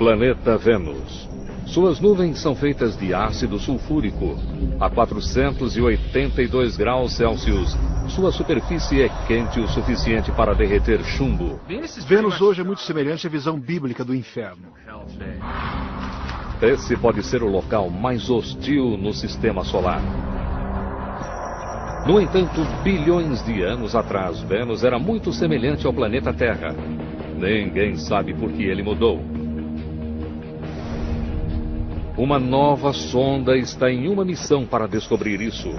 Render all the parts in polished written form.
Planeta Vênus. Suas nuvens são feitas de ácido sulfúrico. A 482 graus Celsius, sua superfície é quente o suficiente para derreter chumbo. Vênus hoje é muito semelhante à visão bíblica do inferno. Esse pode ser o local mais hostil no sistema solar. No entanto, bilhões de anos atrás, Vênus era muito semelhante ao planeta Terra. Ninguém sabe por que ele mudou. Uma nova sonda está em uma missão para descobrir isso.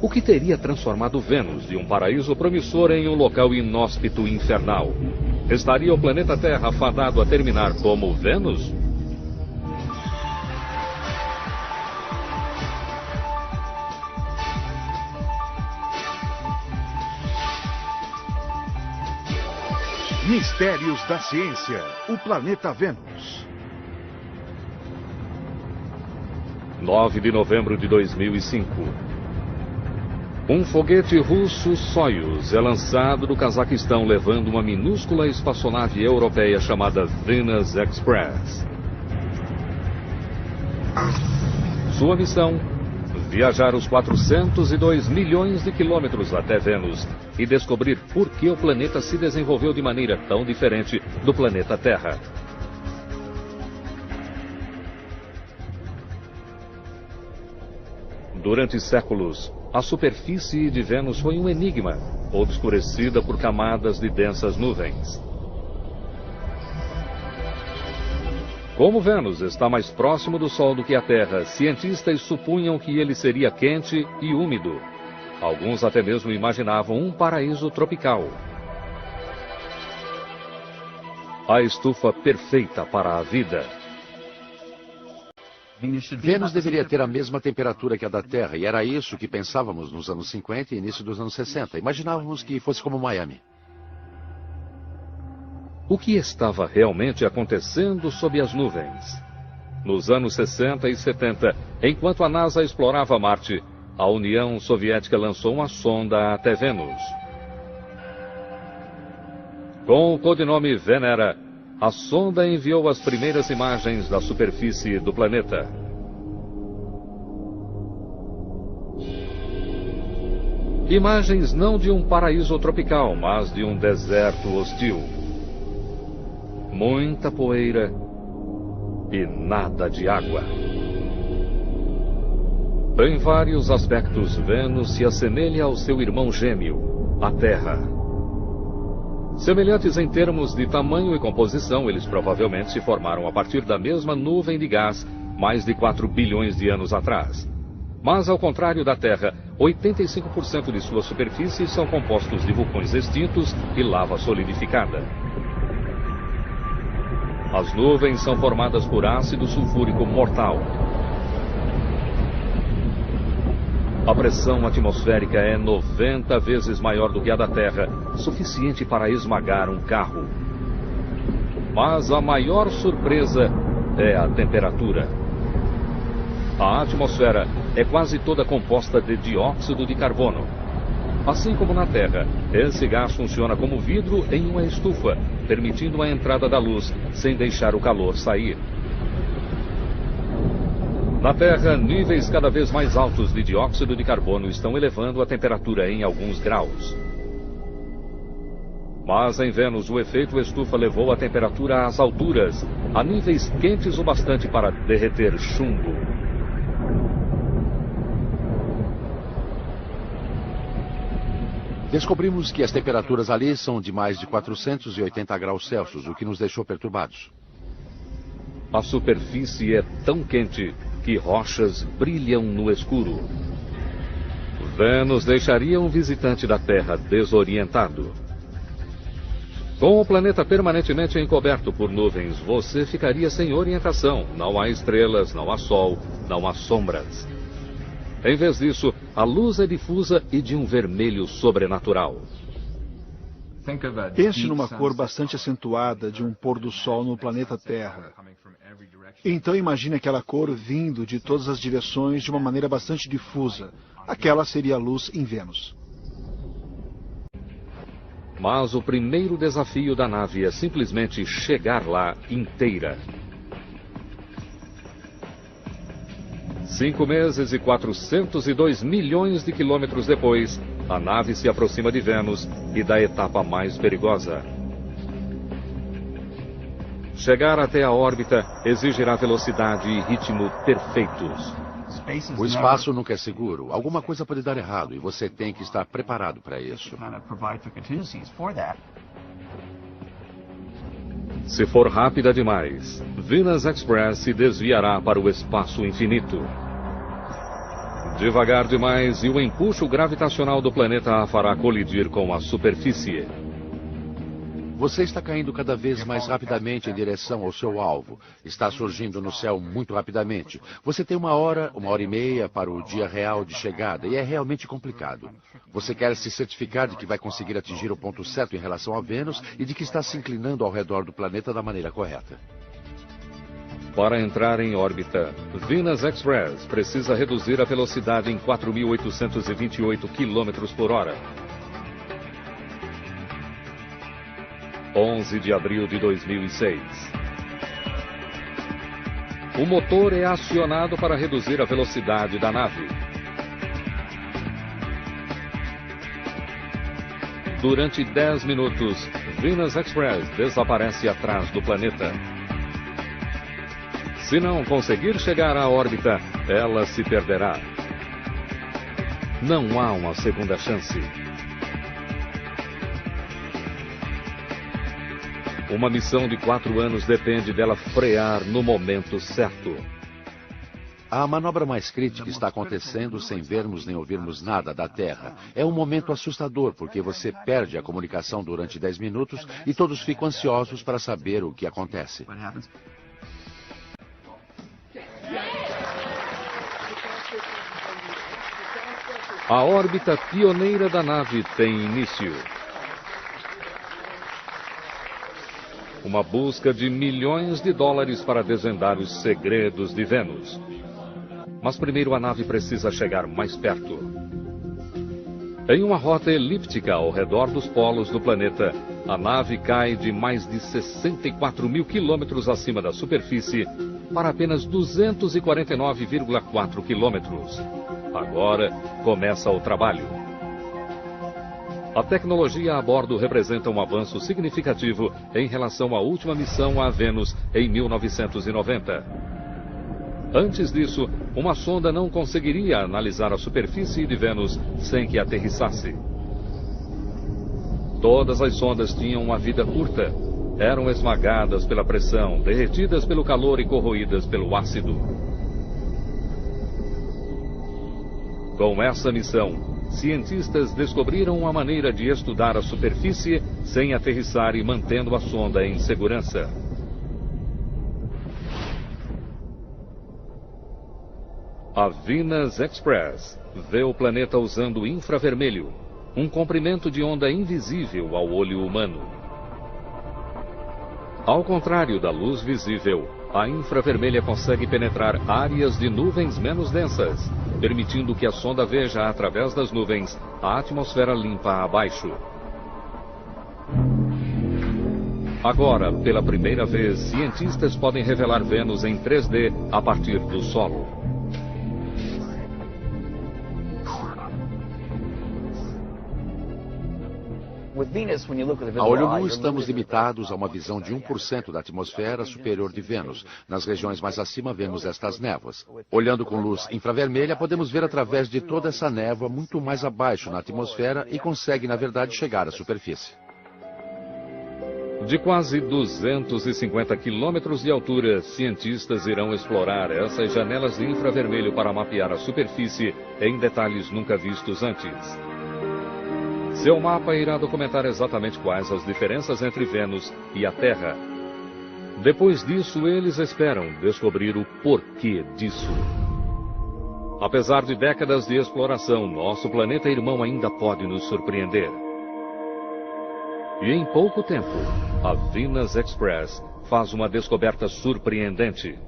O que teria transformado Vênus de um paraíso promissor em um local inóspito e infernal? Estaria o planeta Terra fadado a terminar como Vênus? Mistérios da ciência. O planeta Vênus. 9 de novembro de 2005. Um foguete russo Soyuz é lançado do Cazaquistão levando uma minúscula espaçonave europeia chamada Venus Express. Sua missão: viajar os 402 milhões de quilômetros até Vênus e descobrir por que o planeta se desenvolveu de maneira tão diferente do planeta Terra. Durante séculos, a superfície de Vênus foi um enigma, obscurecida por camadas de densas nuvens. Como Vênus está mais próximo do Sol do que a Terra, cientistas supunham que ele seria quente e úmido. Alguns até mesmo imaginavam um paraíso tropical. A estufa perfeita para a vida. Vênus deveria ter a mesma temperatura que a da Terra, e era isso que pensávamos nos anos 50 e início dos anos 60. Imaginávamos que fosse como Miami. O que estava realmente acontecendo sob as nuvens? Nos anos 60 e 70, enquanto a NASA explorava Marte, a União Soviética lançou uma sonda até Vênus. Com o codinome Venera, a sonda enviou as primeiras imagens da superfície do planeta. Imagens não de um paraíso tropical, mas de um deserto hostil. Muita poeira e nada de água. Em vários aspectos, Vênus se assemelha ao seu irmão gêmeo, a Terra. Semelhantes em termos de tamanho e composição, eles provavelmente se formaram a partir da mesma nuvem de gás mais de 4 bilhões de anos atrás. Mas, ao contrário da Terra, 85% de sua superfície são compostos de vulcões extintos e lava solidificada. As nuvens são formadas por ácido sulfúrico mortal. A pressão atmosférica é 90 vezes maior do que a da Terra, suficiente para esmagar um carro. Mas a maior surpresa é a temperatura. A atmosfera é quase toda composta de dióxido de carbono. Assim como na Terra, esse gás funciona como vidro em uma estufa, permitindo a entrada da luz sem deixar o calor sair. Na Terra, níveis cada vez mais altos de dióxido de carbono estão elevando a temperatura em alguns graus. Mas em Vênus, o efeito estufa levou a temperatura às alturas, a níveis quentes o bastante para derreter chumbo. Descobrimos que as temperaturas ali são de mais de 480 graus Celsius, o que nos deixou perturbados. A superfície é tão quente que rochas brilham no escuro. Vênus deixaria um visitante da Terra desorientado. Com o planeta permanentemente encoberto por nuvens, você ficaria sem orientação. Não há estrelas, não há sol, não há sombras. Em vez disso, a luz é difusa e de um vermelho sobrenatural. Pense numa cor bastante acentuada de um pôr do sol no planeta Terra. Então imagine aquela cor vindo de todas as direções de uma maneira bastante difusa. Aquela seria a luz em Vênus. Mas o primeiro desafio da nave é simplesmente chegar lá inteira. 5 meses e 402 milhões de quilômetros depois, a nave se aproxima de Vênus e da etapa mais perigosa. Chegar até a órbita exigirá velocidade e ritmo perfeitos. O espaço nunca é seguro. Alguma coisa pode dar errado e você tem que estar preparado para isso. Se for rápida demais, Venus Express se desviará para o espaço infinito. Devagar demais e o empuxo gravitacional do planeta a fará colidir com a superfície. Você está caindo cada vez mais rapidamente em direção ao seu alvo. Está surgindo no céu muito rapidamente. Você tem 1 hora, 1h30 para o dia real de chegada e é realmente complicado. Você quer se certificar de que vai conseguir atingir o ponto certo em relação a Vênus e de que está se inclinando ao redor do planeta da maneira correta. Para entrar em órbita, Venus Express precisa reduzir a velocidade em 4.828 km por hora. 11 de abril de 2006. O motor é acionado para reduzir a velocidade da nave. Durante 10 minutos, Venus Express desaparece atrás do planeta. Se não conseguir chegar à órbita, ela se perderá. Não há uma segunda chance. Uma missão de 4 anos depende dela frear no momento certo. A manobra mais crítica está acontecendo sem vermos nem ouvirmos nada da Terra. É um momento assustador porque você perde a comunicação durante 10 minutos e todos ficam ansiosos para saber o que acontece. A órbita pioneira da nave tem início. Uma busca de milhões de dólares para desvendar os segredos de Vênus. Mas primeiro a nave precisa chegar mais perto. Em uma rota elíptica ao redor dos polos do planeta, a nave cai de mais de 64 mil quilômetros acima da superfície para apenas 249,4 quilômetros. Agora começa o trabalho. A tecnologia a bordo representa um avanço significativo em relação à última missão a Vênus em 1990. Antes disso, uma sonda não conseguiria analisar a superfície de Vênus sem que aterrissasse. Todas as sondas tinham uma vida curta. Eram esmagadas pela pressão, derretidas pelo calor e corroídas pelo ácido. Com essa missão, cientistas descobriram uma maneira de estudar a superfície sem aterrissar e mantendo a sonda em segurança. A Venus Express vê o planeta usando infravermelho, um comprimento de onda invisível ao olho humano. Ao contrário da luz visível, a infravermelha consegue penetrar áreas de nuvens menos densas, permitindo que a sonda veja através das nuvens a atmosfera limpa abaixo. Agora, pela primeira vez, cientistas podem revelar Vênus em 3D a partir do solo. A olho nu, estamos limitados a uma visão de 1% da atmosfera superior de Vênus. Nas regiões mais acima, vemos estas névoas. Olhando com luz infravermelha, podemos ver através de toda essa névoa muito mais abaixo na atmosfera e consegue, na verdade, chegar à superfície. De quase 250 quilômetros de altura, cientistas irão explorar essas janelas de infravermelho para mapear a superfície em detalhes nunca vistos antes. Seu mapa irá documentar exatamente quais as diferenças entre Vênus e a Terra. Depois disso, eles esperam descobrir o porquê disso. Apesar de décadas de exploração, nosso planeta irmão ainda pode nos surpreender. E em pouco tempo, a Venus Express faz uma descoberta surpreendente.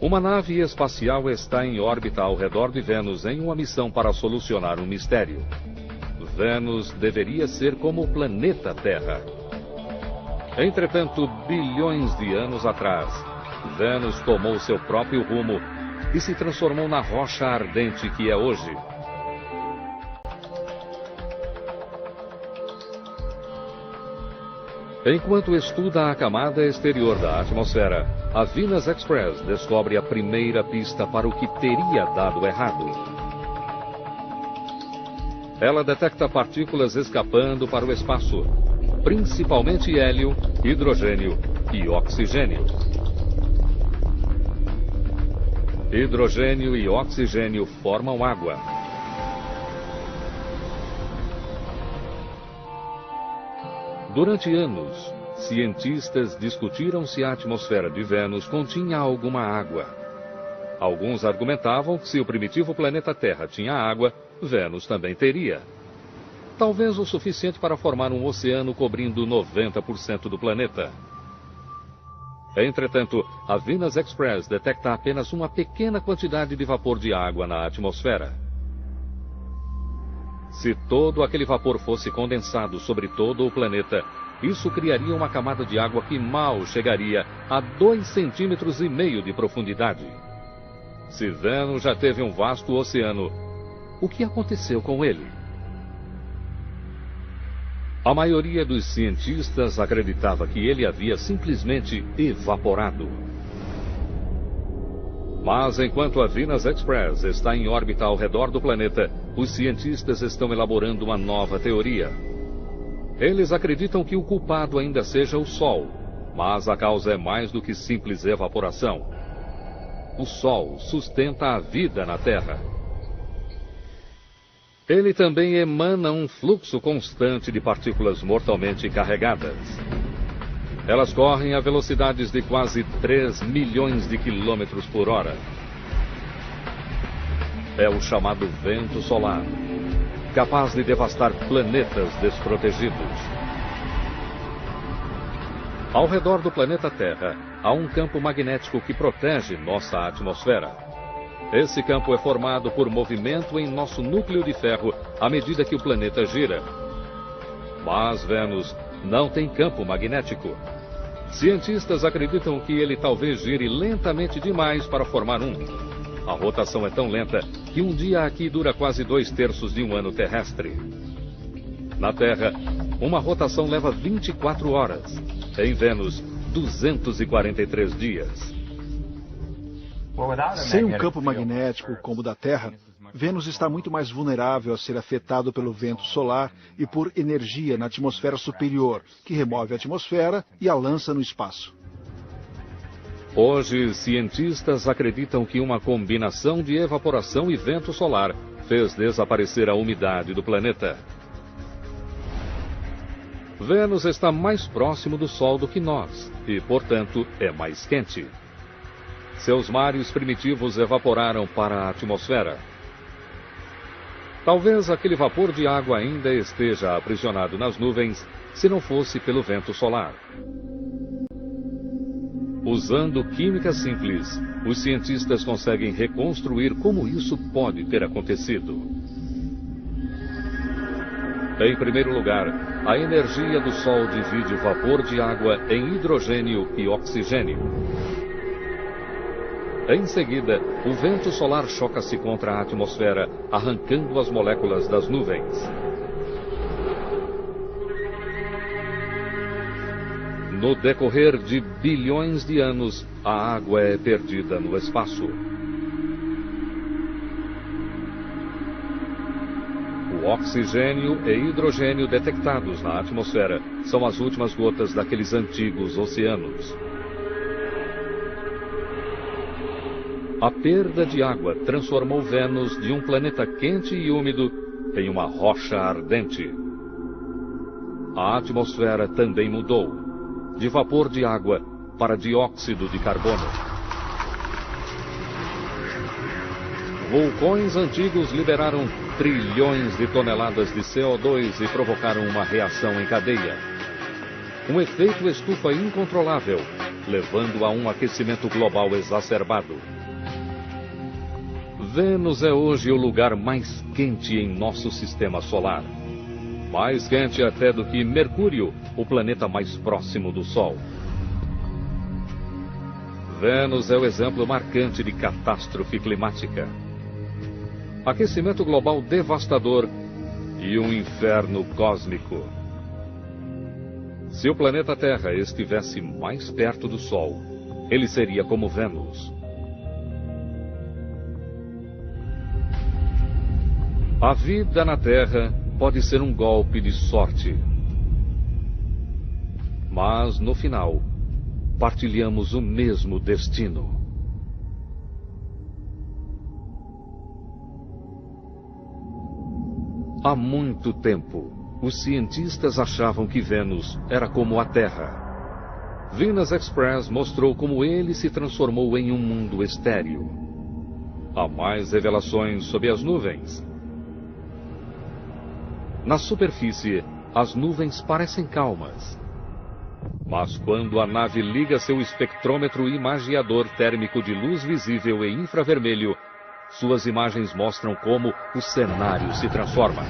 Uma nave espacial está em órbita ao redor de Vênus em uma missão para solucionar um mistério. Vênus deveria ser como o planeta Terra. Entretanto, bilhões de anos atrás, Vênus tomou seu próprio rumo e se transformou na rocha ardente que é hoje. Enquanto estuda a camada exterior da atmosfera, a Venus Express descobre a primeira pista para o que teria dado errado. Ela detecta partículas escapando para o espaço, principalmente hélio, hidrogênio e oxigênio. Hidrogênio e oxigênio formam água. Durante anos, cientistas discutiram se a atmosfera de Vênus continha alguma água. Alguns argumentavam que se o primitivo planeta Terra tinha água, Vênus também teria. Talvez o suficiente para formar um oceano cobrindo 90% do planeta. Entretanto, a Venus Express detecta apenas uma pequena quantidade de vapor de água na atmosfera. Se todo aquele vapor fosse condensado sobre todo o planeta, isso criaria uma camada de água que mal chegaria a 2,5 cm de profundidade. Se Vênus já teve um vasto oceano, o que aconteceu com ele? A maioria dos cientistas acreditava que ele havia simplesmente evaporado. Mas enquanto a Venus Express está em órbita ao redor do planeta, os cientistas estão elaborando uma nova teoria. Eles acreditam que o culpado ainda seja o Sol, mas a causa é mais do que simples evaporação. O Sol sustenta a vida na Terra. Ele também emana um fluxo constante de partículas mortalmente carregadas. Elas correm a velocidades de quase 3 milhões de quilômetros por hora. É o chamado vento solar, capaz de devastar planetas desprotegidos. Ao redor do planeta Terra, há um campo magnético que protege nossa atmosfera. Esse campo é formado por movimento em nosso núcleo de ferro à medida que o planeta gira. Mas Vênus não tem campo magnético. Cientistas acreditam que ele talvez gire lentamente demais para formar um. A rotação é tão lenta que um dia aqui dura quase 2/3 de um ano terrestre. Na Terra, uma rotação leva 24 horas. Em Vênus, 243 dias. Sem um campo magnético como o da Terra, Vênus está muito mais vulnerável a ser afetado pelo vento solar e por energia na atmosfera superior, que remove a atmosfera e a lança no espaço. Hoje, cientistas acreditam que uma combinação de evaporação e vento solar fez desaparecer a umidade do planeta. Vênus está mais próximo do Sol do que nós e, portanto, é mais quente. Seus mares primitivos evaporaram para a atmosfera. Talvez aquele vapor de água ainda esteja aprisionado nas nuvens, se não fosse pelo vento solar. Usando química simples, os cientistas conseguem reconstruir como isso pode ter acontecido. Em primeiro lugar, a energia do Sol divide o vapor de água em hidrogênio e oxigênio. Em seguida, o vento solar choca-se contra a atmosfera, arrancando as moléculas das nuvens. No decorrer de bilhões de anos, a água é perdida no espaço. O oxigênio e hidrogênio detectados na atmosfera são as últimas gotas daqueles antigos oceanos. A perda de água transformou Vênus de um planeta quente e úmido em uma rocha ardente. A atmosfera também mudou, de vapor de água para dióxido de carbono. Vulcões antigos liberaram trilhões de toneladas de CO2 e provocaram uma reação em cadeia. Um efeito estufa incontrolável, levando a um aquecimento global exacerbado. Vênus é hoje o lugar mais quente em nosso sistema solar. Mais quente até do que Mercúrio, o planeta mais próximo do Sol. Vênus é o exemplo marcante de catástrofe climática. Aquecimento global devastador e um inferno cósmico. Se o planeta Terra estivesse mais perto do Sol, ele seria como Vênus. A vida na Terra pode ser um golpe de sorte. Mas, no final, partilhamos o mesmo destino. Há muito tempo, os cientistas achavam que Vênus era como a Terra. Venus Express mostrou como ele se transformou em um mundo estéril. Há mais revelações sobre as nuvens. Na superfície, as nuvens parecem calmas. Mas quando a nave liga seu espectrômetro imagiador térmico de luz visível e infravermelho, suas imagens mostram como o cenário se transforma.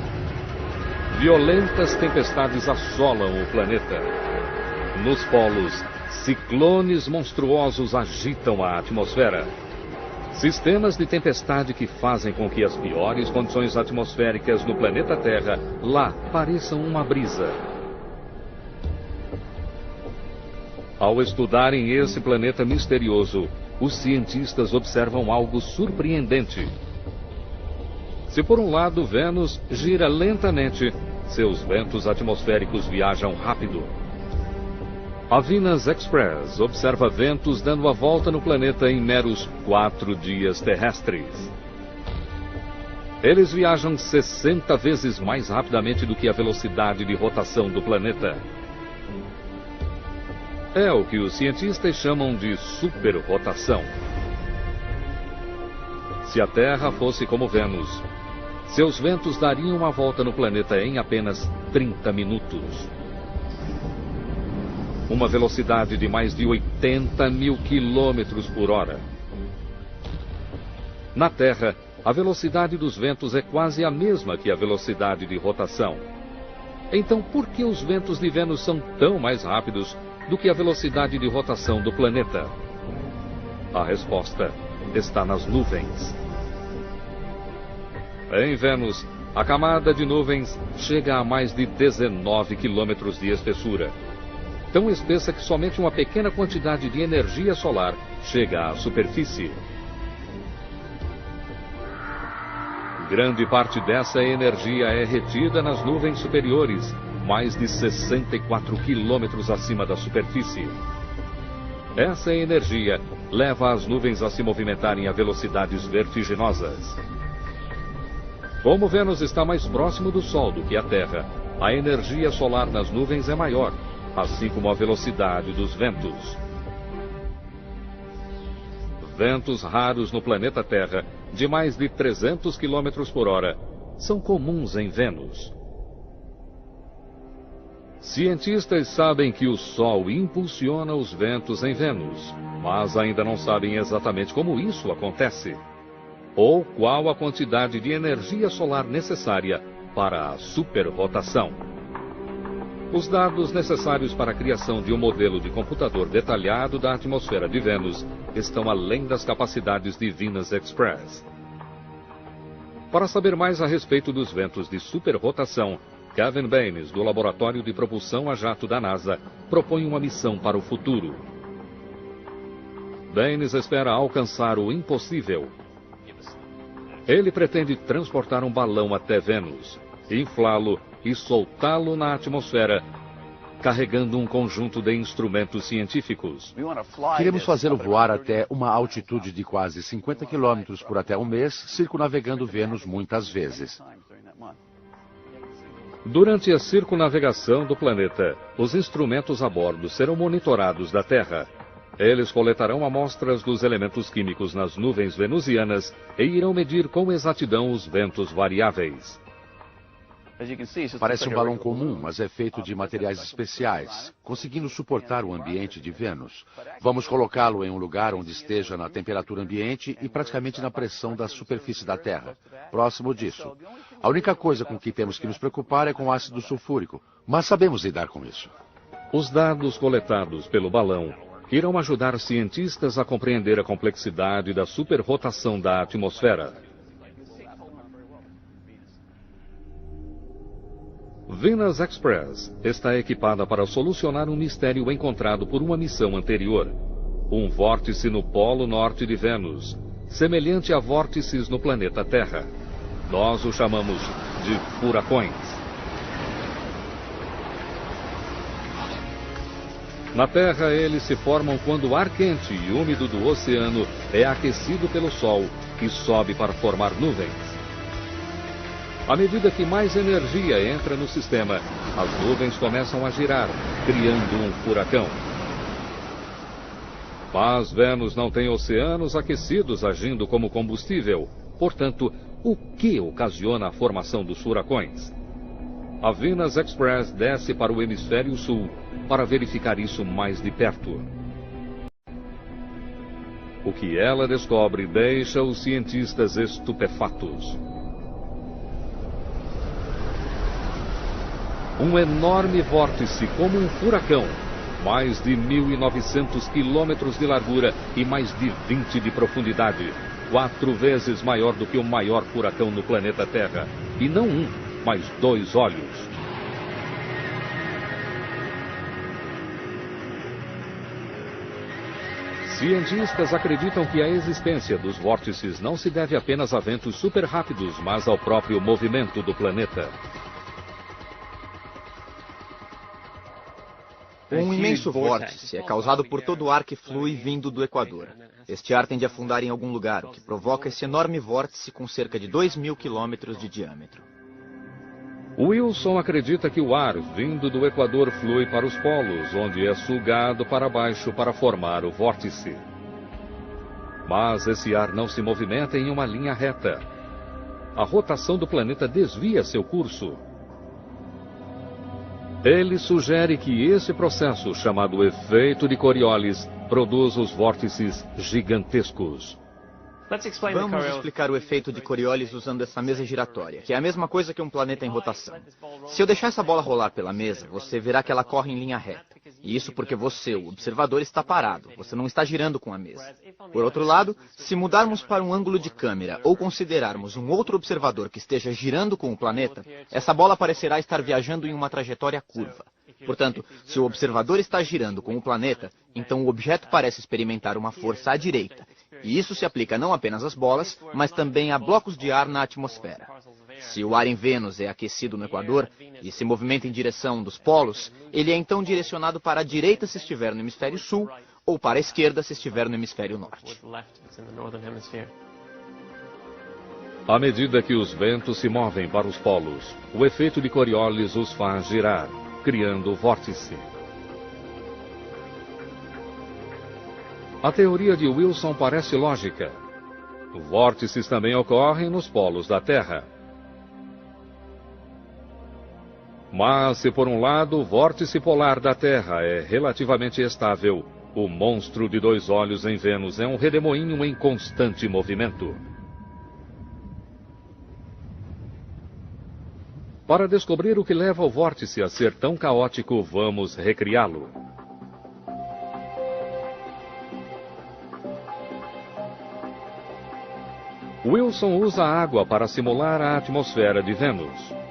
Violentas tempestades assolam o planeta. Nos polos, ciclones monstruosos agitam a atmosfera. Sistemas de tempestade que fazem com que as piores condições atmosféricas no planeta Terra lá pareçam uma brisa. Ao estudarem esse planeta misterioso, os cientistas observam algo surpreendente. Se por um lado Vênus gira lentamente, seus ventos atmosféricos viajam rápido. A Venus Express observa ventos dando a volta no planeta em meros 4 dias terrestres. Eles viajam 60 vezes mais rapidamente do que a velocidade de rotação do planeta. É o que os cientistas chamam de superrotação. Se a Terra fosse como Vênus, seus ventos dariam uma volta no planeta em apenas 30 minutos. Uma velocidade de mais de 80 mil quilômetros por hora. Na Terra, a velocidade dos ventos é quase a mesma que a velocidade de rotação. Então, por que os ventos de Vênus são tão mais rápidos do que a velocidade de rotação do planeta? A resposta está nas nuvens. Em Vênus, a camada de nuvens chega a mais de 19 quilômetros de espessura. Tão espessa que somente uma pequena quantidade de energia solar chega à superfície. Grande parte dessa energia é retida nas nuvens superiores, mais de 64 quilômetros acima da superfície. Essa energia leva as nuvens a se movimentarem a velocidades vertiginosas. Como Vênus está mais próximo do Sol do que a Terra, a energia solar nas nuvens é maior, assim como a velocidade dos ventos. Ventos raros no planeta Terra, de mais de 300 km por hora, são comuns em Vênus. Cientistas sabem que o Sol impulsiona os ventos em Vênus, mas ainda não sabem exatamente como isso acontece, ou qual a quantidade de energia solar necessária para a superrotação. Os dados necessários para a criação de um modelo de computador detalhado da atmosfera de Vênus estão além das capacidades de Venus Express. Para saber mais a respeito dos ventos de superrotação, Kevin Baines, do Laboratório de Propulsão a Jato da NASA, propõe uma missão para o futuro. Baines espera alcançar o impossível. Ele pretende transportar um balão até Vênus, inflá-lo e soltá-lo na atmosfera, carregando um conjunto de instrumentos científicos. Queremos fazê-lo voar até uma altitude de quase 50 quilômetros por até um mês, circunnavegando Vênus muitas vezes. Durante a circunnavegação do planeta, os instrumentos a bordo serão monitorados da Terra. Eles coletarão amostras dos elementos químicos nas nuvens venusianas e irão medir com exatidão os ventos variáveis. Parece um balão comum, mas é feito de materiais especiais, conseguindo suportar o ambiente de Vênus. Vamos colocá-lo em um lugar onde esteja na temperatura ambiente e praticamente na pressão da superfície da Terra, próximo disso. A única coisa com que temos que nos preocupar é com o ácido sulfúrico, mas sabemos lidar com isso. Os dados coletados pelo balão irão ajudar cientistas a compreender a complexidade da superrotação da atmosfera. Venus Express está equipada para solucionar um mistério encontrado por uma missão anterior. Um vórtice no polo norte de Vênus, semelhante a vórtices no planeta Terra. Nós o chamamos de furacões. Na Terra, eles se formam quando o ar quente e úmido do oceano é aquecido pelo Sol e sobe para formar nuvens. À medida que mais energia entra no sistema, as nuvens começam a girar, criando um furacão. Mas Vênus não tem oceanos aquecidos agindo como combustível. Portanto, o que ocasiona a formação dos furacões? A Venus Express desce para o hemisfério sul para verificar isso mais de perto. O que ela descobre deixa os cientistas estupefatos. Um enorme vórtice como um furacão, mais de 1.900 quilômetros de largura e mais de 20 de profundidade, 4 vezes maior do que o maior furacão no planeta Terra, e não um, mas 2 olhos. Cientistas acreditam que a existência dos vórtices não se deve apenas a ventos super rápidos, mas ao próprio movimento do planeta. Um imenso vórtice é causado por todo o ar que flui vindo do Equador. Este ar tende a afundar em algum lugar, o que provoca esse enorme vórtice com cerca de 2.000 quilômetros de diâmetro. Wilson acredita que o ar vindo do Equador flui para os polos, onde é sugado para baixo para formar o vórtice. Mas esse ar não se movimenta em uma linha reta. A rotação do planeta desvia seu curso. Ele sugere que esse processo, chamado efeito de Coriolis, produz os vórtices gigantescos. Vamos explicar o efeito de Coriolis usando essa mesa giratória, que é a mesma coisa que um planeta em rotação. Se eu deixar essa bola rolar pela mesa, você verá que ela corre em linha reta. E isso porque você, o observador, está parado. Você não está girando com a mesa. Por outro lado, se mudarmos para um ângulo de câmera ou considerarmos um outro observador que esteja girando com o planeta, essa bola parecerá estar viajando em uma trajetória curva. Portanto, se o observador está girando com o planeta, então o objeto parece experimentar uma força à direita. E isso se aplica não apenas às bolas, mas também a blocos de ar na atmosfera. Se o ar em Vênus é aquecido no Equador e se movimenta em direção dos polos, ele é então direcionado para a direita se estiver no hemisfério sul, ou para a esquerda se estiver no hemisfério norte. À medida que os ventos se movem para os polos, o efeito de Coriolis os faz girar, criando o vórtice. A teoria de Wilson parece lógica. Vórtices também ocorrem nos polos da Terra. Mas, se por um lado o vórtice polar da Terra é relativamente estável, o monstro de 2 olhos em Vênus é um redemoinho em constante movimento. Para descobrir o que leva o vórtice a ser tão caótico, vamos recriá-lo. Wilson usa água para simular a atmosfera de Vênus.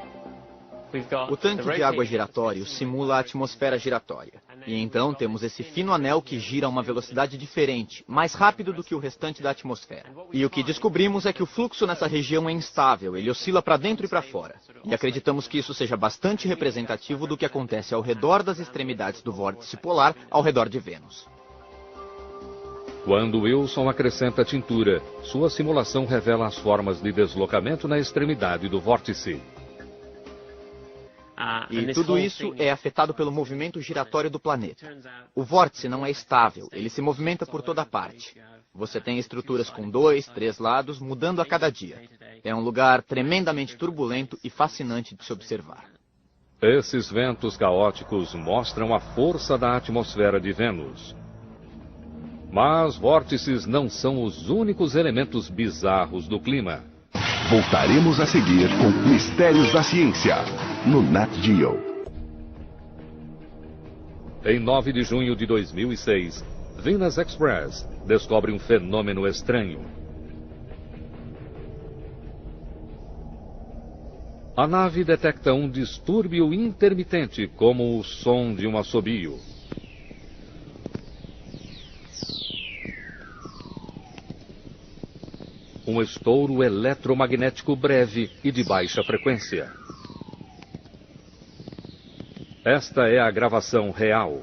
O tanque de água giratório simula a atmosfera giratória. E então temos esse fino anel que gira a uma velocidade diferente, mais rápido do que o restante da atmosfera. E o que descobrimos é que o fluxo nessa região é instável, ele oscila para dentro e para fora. E acreditamos que isso seja bastante representativo do que acontece ao redor das extremidades do vórtice polar ao redor de Vênus. Quando Wilson acrescenta tintura, sua simulação revela as formas de deslocamento na extremidade do vórtice. E tudo isso é afetado pelo movimento giratório do planeta. O vórtice não é estável, ele se movimenta por toda parte. Você tem estruturas com 2, 3 lados, mudando a cada dia. É um lugar tremendamente turbulento e fascinante de se observar. Esses ventos caóticos mostram a força da atmosfera de Vênus. Mas vórtices não são os únicos elementos bizarros do clima. Voltaremos a seguir com Mistérios da Ciência, no Nat Geo. Em 9 de junho de 2006, Venus Express descobre um fenômeno estranho. A nave detecta um distúrbio intermitente, como o som de um assobio. Um estouro eletromagnético breve e de baixa frequência. Esta é a gravação real.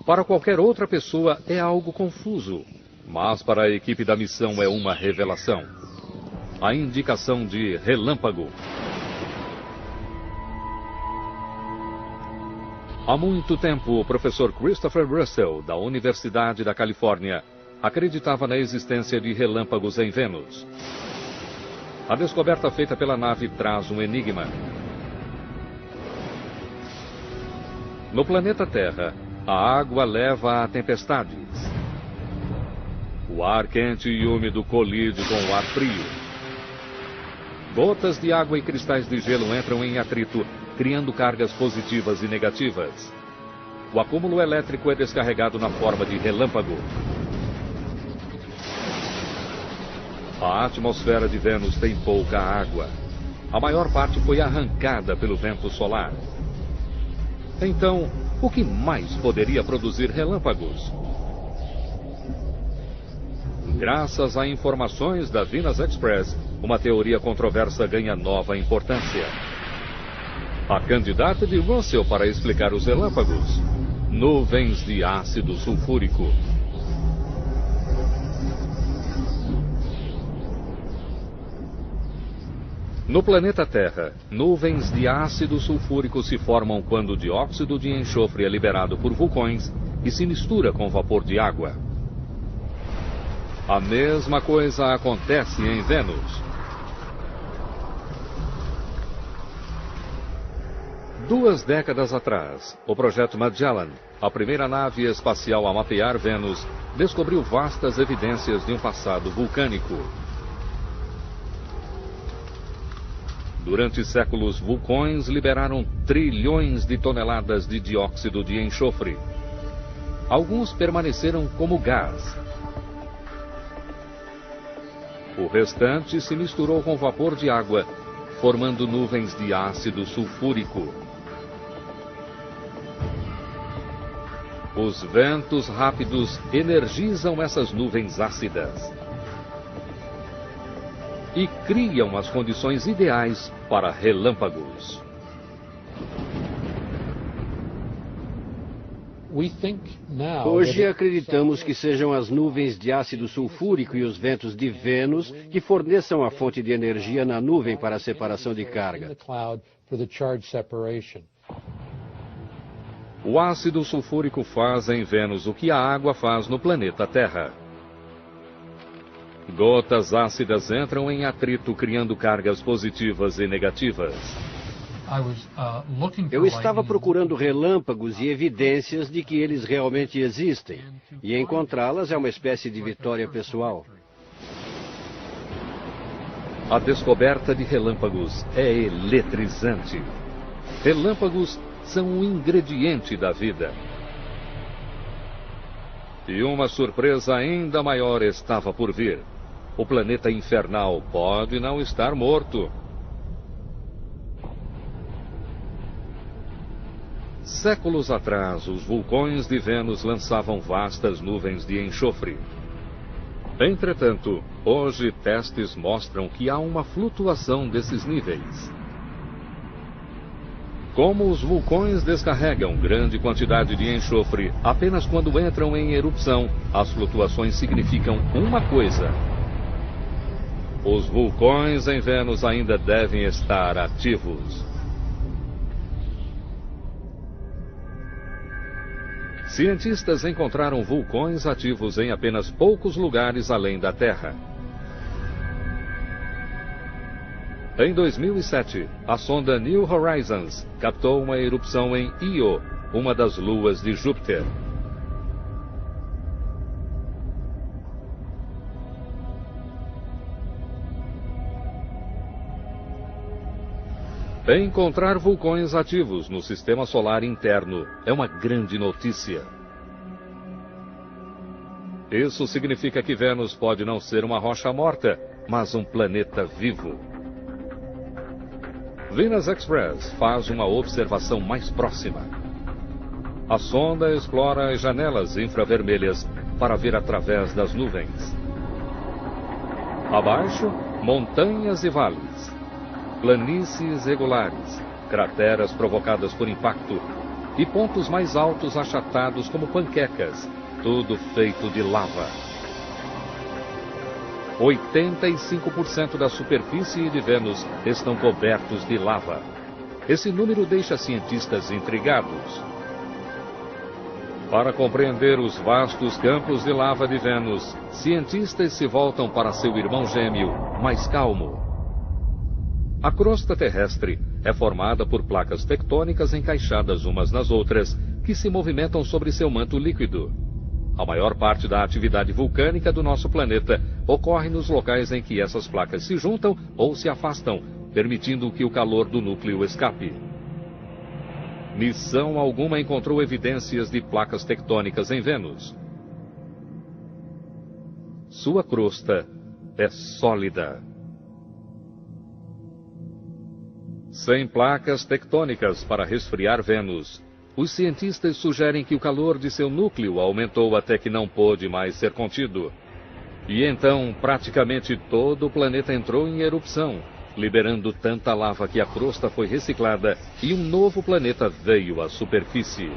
Para qualquer outra pessoa é algo confuso, mas para a equipe da missão é uma revelação. A indicação de relâmpago. Há muito tempo, o professor Christopher Russell, da Universidade da Califórnia, acreditava na existência de relâmpagos em Vênus. A descoberta feita pela nave traz um enigma. No planeta Terra, a água leva a tempestades. O ar quente e úmido colide com o ar frio. Gotas de água e cristais de gelo entram em atrito, criando cargas positivas e negativas. O acúmulo elétrico é descarregado na forma de relâmpago. A atmosfera de Vênus tem pouca água. A maior parte foi arrancada pelo vento solar. Então, o que mais poderia produzir relâmpagos? Graças a informações da Venus Express, uma teoria controversa ganha nova importância. A candidata de Russell para explicar os relâmpagos: nuvens de ácido sulfúrico. No planeta Terra, nuvens de ácido sulfúrico se formam quando o dióxido de enxofre é liberado por vulcões e se mistura com vapor de água. A mesma coisa acontece em Vênus. 2 décadas atrás, o projeto Magellan, a primeira nave espacial a mapear Vênus, descobriu vastas evidências de um passado vulcânico. Durante séculos, vulcões liberaram trilhões de toneladas de dióxido de enxofre. Alguns permaneceram como gás. O restante se misturou com vapor de água, formando nuvens de ácido sulfúrico. Os ventos rápidos energizam essas nuvens ácidas e criam as condições ideais para relâmpagos. Hoje acreditamos que sejam as nuvens de ácido sulfúrico e os ventos de Vênus que forneçam a fonte de energia na nuvem para a separação de carga. O ácido sulfúrico faz em Vênus o que a água faz no planeta Terra. Gotas ácidas entram em atrito, criando cargas positivas e negativas. Eu estava procurando relâmpagos e evidências de que eles realmente existem, e encontrá-las é uma espécie de vitória pessoal. A descoberta de relâmpagos é eletrizante. Relâmpagos são um ingrediente da vida. E uma surpresa ainda maior estava por vir. O planeta infernal pode não estar morto. Séculos atrás, os vulcões de Vênus lançavam vastas nuvens de enxofre. Entretanto, hoje testes mostram que há uma flutuação desses níveis. Como os vulcões descarregam grande quantidade de enxofre apenas quando entram em erupção, as flutuações significam uma coisa: os vulcões em Vênus ainda devem estar ativos. Cientistas encontraram vulcões ativos em apenas poucos lugares além da Terra. Em 2007, a sonda New Horizons captou uma erupção em Io, uma das luas de Júpiter. Encontrar vulcões ativos no sistema solar interno é uma grande notícia. Isso significa que Vênus pode não ser uma rocha morta, mas um planeta vivo. Venus Express faz uma observação mais próxima. A sonda explora as janelas infravermelhas para ver através das nuvens. Abaixo, montanhas e vales, planícies regulares, crateras provocadas por impacto e pontos mais altos achatados como panquecas, tudo feito de lava. 85% da superfície de Vênus estão cobertos de lava. Esse número deixa cientistas intrigados. Para compreender os vastos campos de lava de Vênus, cientistas se voltam para seu irmão gêmeo, mais calmo. A crosta terrestre é formada por placas tectônicas encaixadas umas nas outras, que se movimentam sobre seu manto líquido. A maior parte da atividade vulcânica do nosso planeta ocorre nos locais em que essas placas se juntam ou se afastam, permitindo que o calor do núcleo escape. Missão alguma encontrou evidências de placas tectônicas em Vênus. Sua crosta é sólida. Sem placas tectônicas para resfriar Vênus, os cientistas sugerem que o calor de seu núcleo aumentou até que não pôde mais ser contido. E então, praticamente todo o planeta entrou em erupção, liberando tanta lava que a crosta foi reciclada e um novo planeta veio à superfície.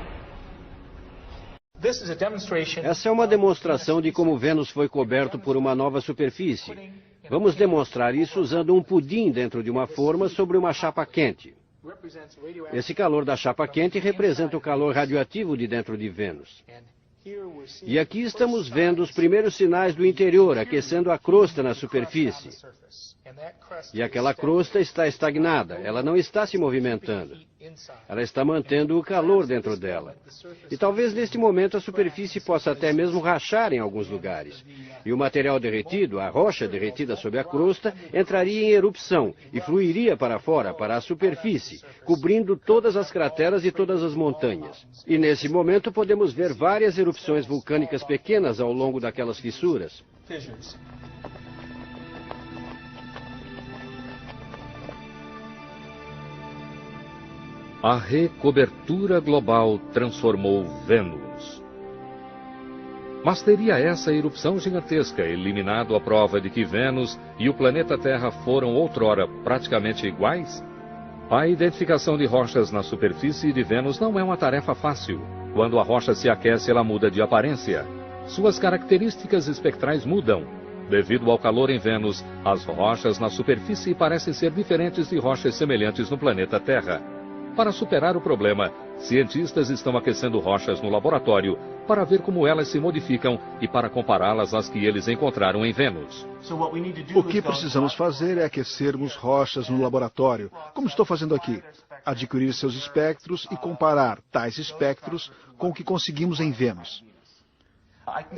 Essa é uma demonstração de como Vênus foi coberto por uma nova superfície. Vamos demonstrar isso usando um pudim dentro de uma forma sobre uma chapa quente. Esse calor da chapa quente representa o calor radioativo de dentro de Vênus. E aqui estamos vendo os primeiros sinais do interior aquecendo a crosta na superfície. E aquela crosta está estagnada, ela não está se movimentando. Ela está mantendo o calor dentro dela. E talvez neste momento a superfície possa até mesmo rachar em alguns lugares. E o material derretido, a rocha derretida sob a crosta, entraria em erupção e fluiria para fora, para a superfície, cobrindo todas as crateras e todas as montanhas. E nesse momento podemos ver várias erupções vulcânicas pequenas ao longo daquelas fissuras. A recobertura global transformou Vênus. Mas teria essa erupção gigantesca eliminado a prova de que Vênus e o planeta Terra foram outrora praticamente iguais? A identificação de rochas na superfície de Vênus não é uma tarefa fácil. Quando a rocha se aquece, ela muda de aparência. Suas características espectrais mudam. Devido ao calor em Vênus, as rochas na superfície parecem ser diferentes de rochas semelhantes no planeta Terra. Para superar o problema, cientistas estão aquecendo rochas no laboratório para ver como elas se modificam e para compará-las às que eles encontraram em Vênus. O que precisamos fazer é aquecermos rochas no laboratório, como estou fazendo aqui. Adquirir seus espectros e comparar tais espectros com o que conseguimos em Vênus.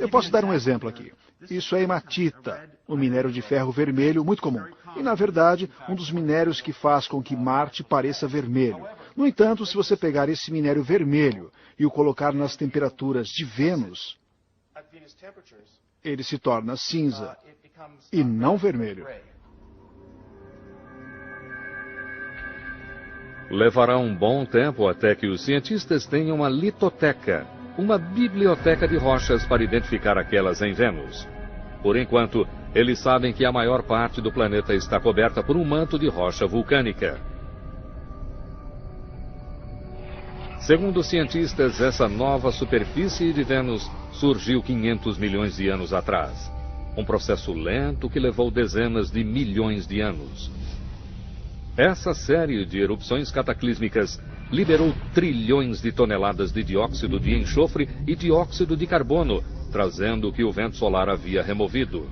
Eu posso dar um exemplo aqui. Isso é hematita, um minério de ferro vermelho muito comum. E, na verdade, um dos minérios que faz com que Marte pareça vermelho. No entanto, se você pegar esse minério vermelho e o colocar nas temperaturas de Vênus, ele se torna cinza e não vermelho. Levará um bom tempo até que os cientistas tenham uma litoteca, uma biblioteca de rochas para identificar aquelas em Vênus. Por enquanto, eles sabem que a maior parte do planeta está coberta por um manto de rocha vulcânica. Segundo os cientistas, essa nova superfície de Vênus surgiu 500 milhões de anos atrás. Um processo lento que levou dezenas de milhões de anos. Essa série de erupções cataclísmicas liberou trilhões de toneladas de dióxido de enxofre e dióxido de carbono, trazendo o que o vento solar havia removido.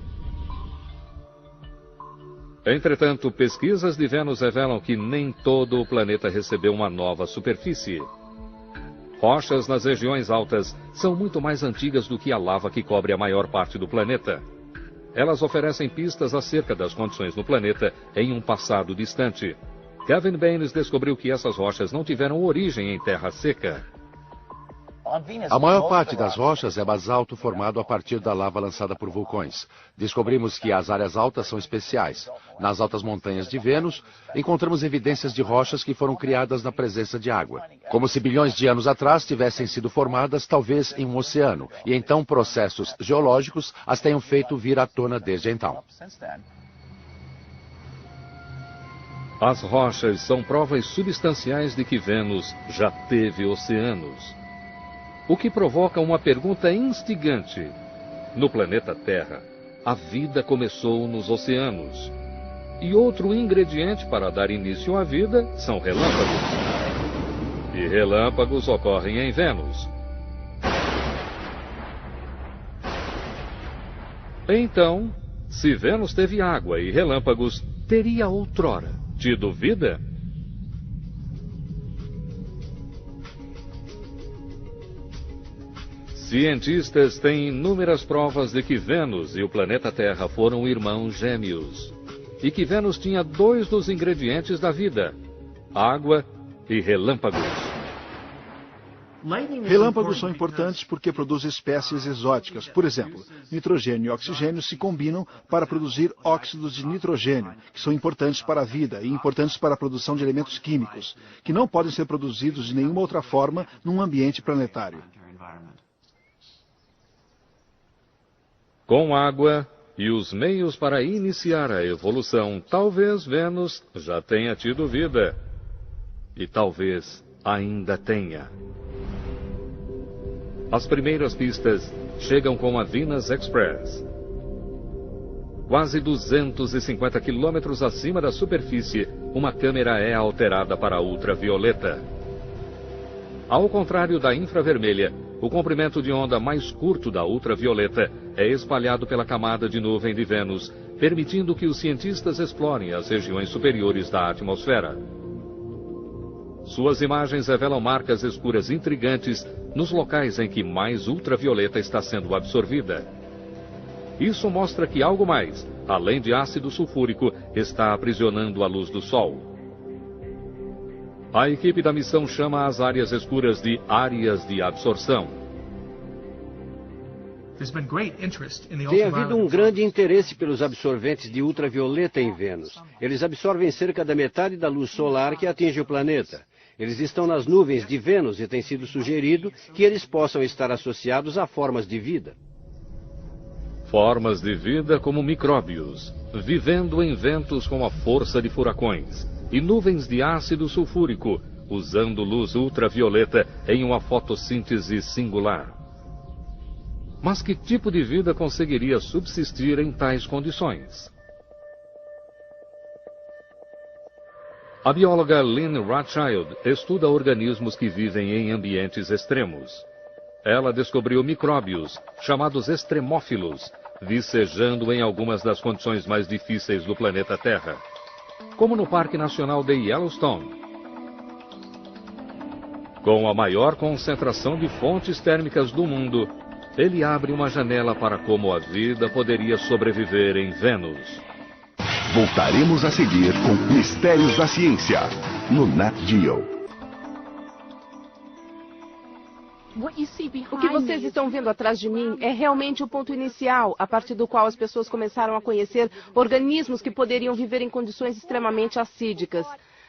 Entretanto, pesquisas de Vênus revelam que nem todo o planeta recebeu uma nova superfície. Rochas nas regiões altas são muito mais antigas do que a lava que cobre a maior parte do planeta. Elas oferecem pistas acerca das condições no planeta em um passado distante. Kevin Baines descobriu que essas rochas não tiveram origem em terra seca. A maior parte das rochas é basalto formado a partir da lava lançada por vulcões. Descobrimos que as áreas altas são especiais. Nas altas montanhas de Vênus, encontramos evidências de rochas que foram criadas na presença de água. Como se bilhões de anos atrás tivessem sido formadas, talvez em um oceano, e então processos geológicos as tenham feito vir à tona desde então. As rochas são provas substanciais de que Vênus já teve oceanos. O que provoca uma pergunta instigante. No planeta Terra, a vida começou nos oceanos. E outro ingrediente para dar início à vida são relâmpagos. E relâmpagos ocorrem em Vênus. Então, se Vênus teve água e relâmpagos, teria outrora tido vida? Cientistas têm inúmeras provas de que Vênus e o planeta Terra foram irmãos gêmeos. E que Vênus tinha dois dos ingredientes da vida: água e relâmpagos. Relâmpagos são importantes porque produzem espécies exóticas. Por exemplo, nitrogênio e oxigênio se combinam para produzir óxidos de nitrogênio, que são importantes para a vida e importantes para a produção de elementos químicos, que não podem ser produzidos de nenhuma outra forma num ambiente planetário. Com água e os meios para iniciar a evolução, talvez Vênus já tenha tido vida. E talvez ainda tenha. As primeiras pistas chegam com a Venus Express. Quase 250 quilômetros acima da superfície, uma câmera é alterada para ultravioleta. Ao contrário da infravermelha, o comprimento de onda mais curto da ultravioleta é espalhado pela camada de nuvem de Vênus, permitindo que os cientistas explorem as regiões superiores da atmosfera. Suas imagens revelam marcas escuras intrigantes nos locais em que mais ultravioleta está sendo absorvida. Isso mostra que algo mais, além de ácido sulfúrico, está aprisionando a luz do Sol. A equipe da missão chama as áreas escuras de áreas de absorção. Tem havido um grande interesse pelos absorventes de ultravioleta em Vênus. Eles absorvem cerca da metade da luz solar que atinge o planeta. Eles estão nas nuvens de Vênus e tem sido sugerido que eles possam estar associados a formas de vida. Formas de vida como micróbios, vivendo em ventos com a força de furacões, e nuvens de ácido sulfúrico, usando luz ultravioleta em uma fotossíntese singular. Mas que tipo de vida conseguiria subsistir em tais condições? A bióloga Lynn Rothschild estuda organismos que vivem em ambientes extremos. Ela descobriu micróbios, chamados extremófilos, vicejando em algumas das condições mais difíceis do planeta Terra, como no Parque Nacional de Yellowstone. Com a maior concentração de fontes térmicas do mundo, ele abre uma janela para como a vida poderia sobreviver em Vênus. Voltaremos a seguir com Mistérios da Ciência, no Nat Geo. O que vocês estão vendo atrás de mim é realmente o ponto inicial, a partir do qual as pessoas começaram a conhecer organismos que poderiam viver em condições extremamente acídicas.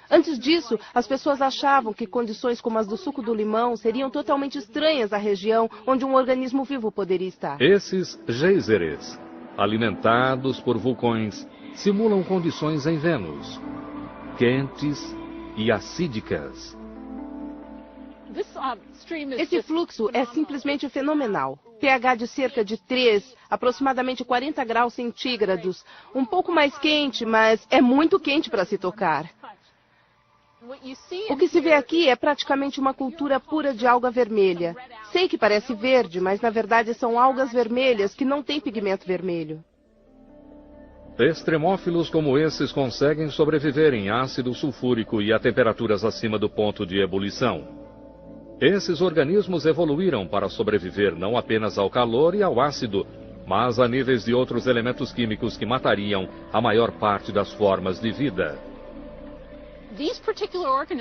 Antes disso, as pessoas achavam que condições como as do suco do limão seriam totalmente estranhas à região onde um organismo vivo poderia estar. Esses geysers, alimentados por vulcões, simulam condições em Vênus, quentes e acídicas. Esse fluxo é simplesmente fenomenal. pH de cerca de 3, aproximadamente 40 graus centígrados. Um pouco mais quente, mas é muito quente para se tocar. O que se vê aqui é praticamente uma cultura pura de alga vermelha. Sei que parece verde, mas na verdade são algas vermelhas que não têm pigmento vermelho. Extremófilos como esses conseguem sobreviver em ácido sulfúrico e a temperaturas acima do ponto de ebulição. Esses organismos evoluíram para sobreviver não apenas ao calor e ao ácido, mas a níveis de outros elementos químicos que matariam a maior parte das formas de vida.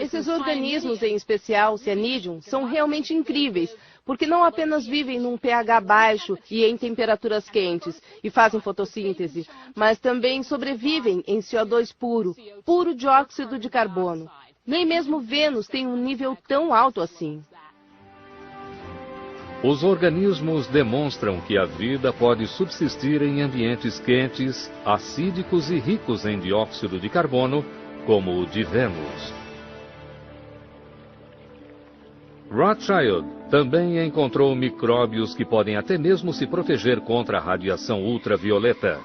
Esses organismos, em especial Cyanidium, são realmente incríveis, porque não apenas vivem num pH baixo e em temperaturas quentes e fazem fotossíntese, mas também sobrevivem em CO2 puro dióxido de carbono. Nem mesmo Vênus tem um nível tão alto assim. Os organismos demonstram que a vida pode subsistir em ambientes quentes, acídicos e ricos em dióxido de carbono, como o de Vênus. Rothschild também encontrou micróbios que podem até mesmo se proteger contra a radiação ultravioleta.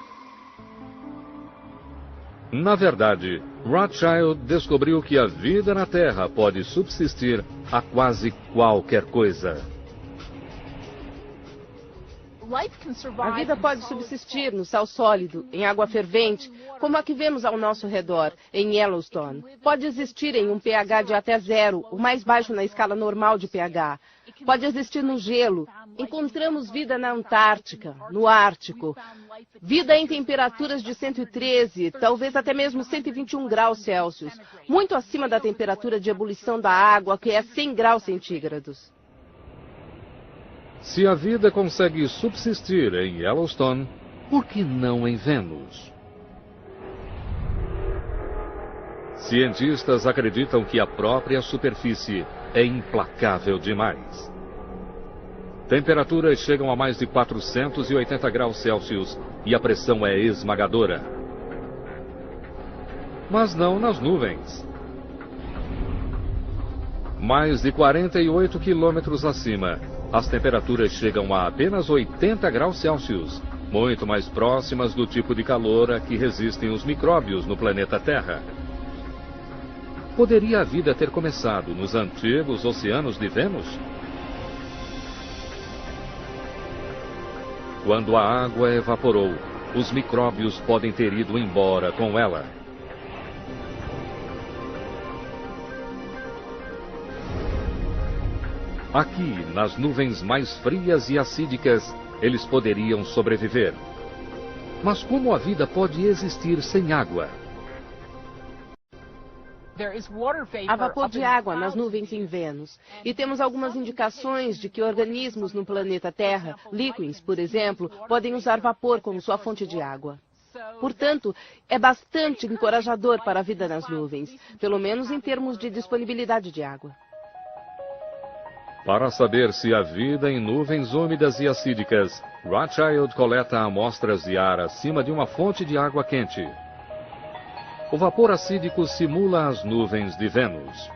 Na verdade, Rothschild descobriu que a vida na Terra pode subsistir a quase qualquer coisa. A vida pode subsistir no sal sólido, em água fervente, como a que vemos ao nosso redor, em Yellowstone. Pode existir em um pH de até 0, o mais baixo na escala normal de pH. Pode existir no gelo. Encontramos vida na Antártica, no Ártico. Vida em temperaturas de 113, talvez até mesmo 121 graus Celsius, muito acima da temperatura de ebulição da água, que é 100 graus centígrados. Se a vida consegue subsistir em Yellowstone, por que não em Vênus? Cientistas acreditam que a própria superfície é implacável demais. Temperaturas chegam a mais de 480 graus Celsius e a pressão é esmagadora. Mas não nas nuvens. Mais de 48 quilômetros acima, as temperaturas chegam a apenas 80 graus Celsius, muito mais próximas do tipo de calor a que resistem os micróbios no planeta Terra. Poderia a vida ter começado nos antigos oceanos de Vênus? Quando a água evaporou, os micróbios podem ter ido embora com ela. Aqui, nas nuvens mais frias e acídicas, eles poderiam sobreviver. Mas como a vida pode existir sem água? Há vapor de água nas nuvens em Vênus. E temos algumas indicações de que organismos no planeta Terra, líquens, por exemplo, podem usar vapor como sua fonte de água. Portanto, é bastante encorajador para a vida nas nuvens, pelo menos em termos de disponibilidade de água. Para saber se há vida em nuvens úmidas e acídicas, Rothschild coleta amostras de ar acima de uma fonte de água quente. O vapor acídico simula as nuvens de Vênus.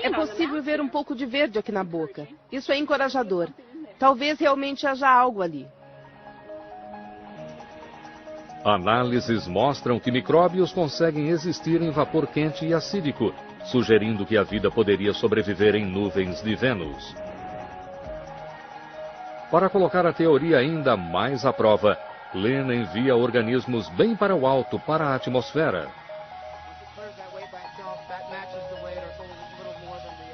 É possível ver um pouco de verde aqui na boca. Isso é encorajador. Talvez realmente haja algo ali. Análises mostram que micróbios conseguem existir em vapor quente e acídico, sugerindo que a vida poderia sobreviver em nuvens de Vênus. Para colocar a teoria ainda mais à prova, Lynn envia organismos bem para o alto, para a atmosfera.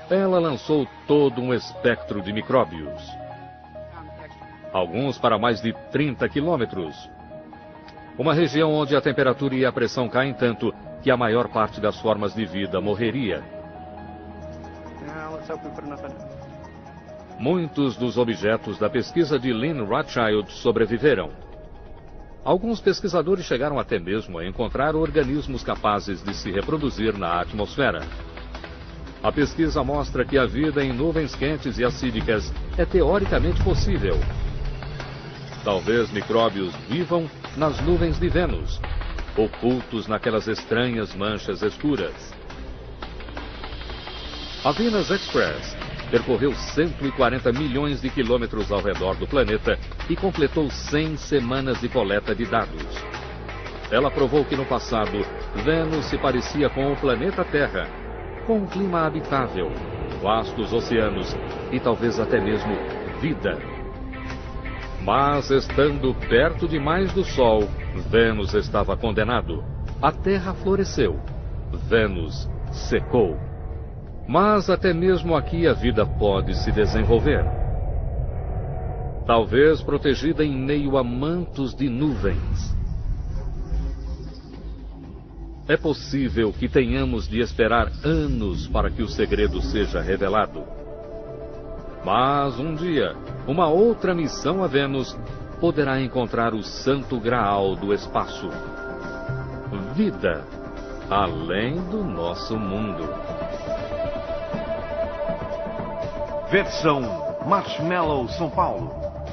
Ela lançou todo um espectro de micróbios. Alguns para mais de 30 quilômetros. Uma região onde a temperatura e a pressão caem tanto que a maior parte das formas de vida morreria. Muitos dos objetos da pesquisa de Lynn Rothschild sobreviveram. Alguns pesquisadores chegaram até mesmo a encontrar organismos capazes de se reproduzir na atmosfera. A pesquisa mostra que a vida em nuvens quentes e acídicas é teoricamente possível. Talvez micróbios vivam nas nuvens de Vênus, ocultos naquelas estranhas manchas escuras. A Venus Express percorreu 140 milhões de quilômetros ao redor do planeta e completou 100 semanas de coleta de dados. Ela provou que no passado, Vênus se parecia com o planeta Terra, com um clima habitável, vastos oceanos e talvez até mesmo vida. Mas, estando perto demais do Sol, Vênus estava condenado. A Terra floresceu. Vênus secou. Mas até mesmo aqui a vida pode se desenvolver. talvez protegida em meio a mantos de nuvens. É possível que tenhamos de esperar anos para que o segredo seja revelado. Mas um dia, uma outra missão a Vênus poderá encontrar o santo graal do espaço. Vida além do nosso mundo. Versão Marshmallow São Paulo.